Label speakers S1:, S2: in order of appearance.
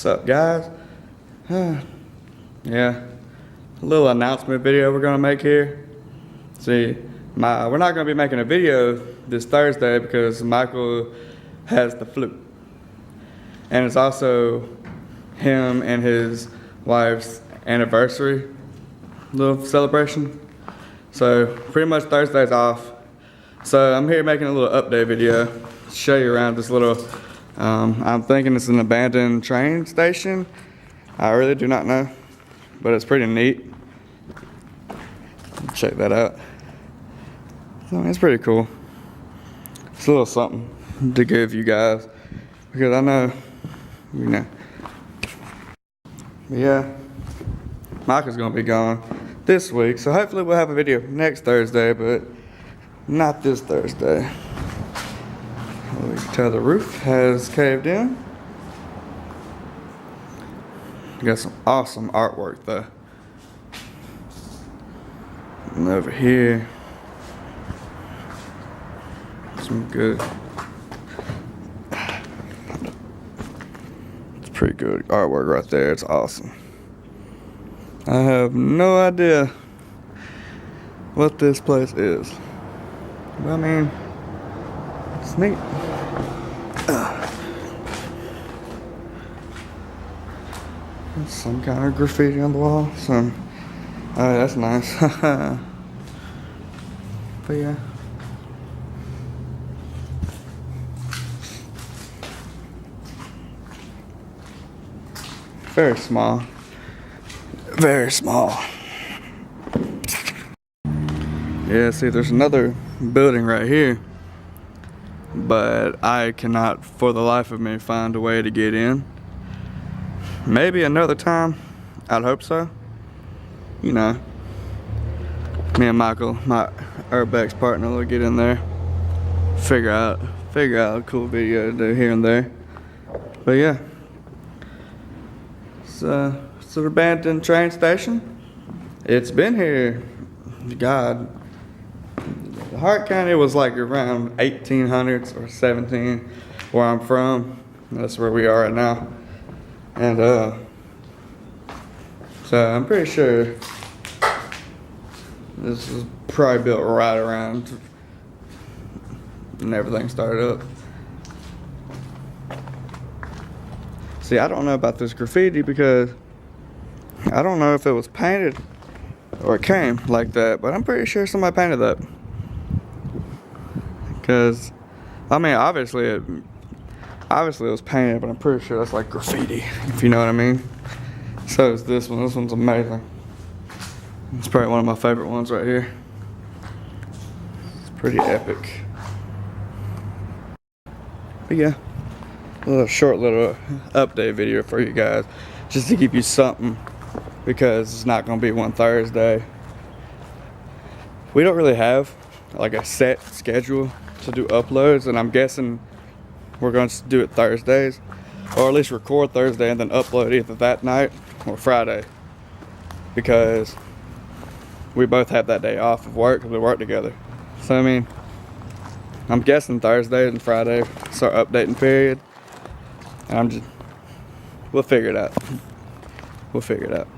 S1: What's up, guys? Yeah, a little announcement video we're gonna make here. See, we're not gonna be making a video this Thursday because Michael has the flu. And it's also him and his wife's anniversary little celebration. So pretty much Thursday's off. So I'm here making a little update video to show you around this little, I'm thinking it's an abandoned train station. I really do not know, but it's pretty neat. Check that out. So it's pretty cool. It's a little something to give you guys because I know, you know. But yeah, Michael's gonna be gone this week, so hopefully we'll have a video next Thursday, but not this Thursday. Well, you can tell the roof has caved in. Got some awesome artwork though. And over here, some good, it's pretty good artwork right there. It's awesome. I have no idea what this place is, but I mean, it's neat. There's some kind of graffiti on the wall. Oh, that's nice. But yeah. Very small. Very small. Yeah, see, there's another building right here, but I cannot for the life of me find a way to get in. Maybe another time. I'd hope so. You know, me and Michael, my URBEX partner, will get in there, figure out a cool video to do here and there. But yeah, it's an abandoned train station. It's been here, God, Hart County was like around 1800s or 17 where I'm from. That's where we are right now. And so I'm pretty sure this was probably built right around when everything started up. See, I don't know about this graffiti because I don't know if it was painted or it came like that, but I'm pretty sure somebody painted that. Because, I mean, obviously it was painted, but I'm pretty sure that's like graffiti, if you know what I mean. So is this one. This one's amazing. It's probably one of my favorite ones right here. It's pretty epic. But yeah, a short little update video for you guys, just to give you something, because it's not going to be one Thursday. We don't really have like a set schedule to do uploads, and I'm guessing we're going to do it Thursdays, or at least record Thursday and then upload either that night or Friday, because we both have that day off of work because we work together. So I mean, I'm guessing Thursday and Friday is our updating period, and we'll figure it out. We'll figure it out.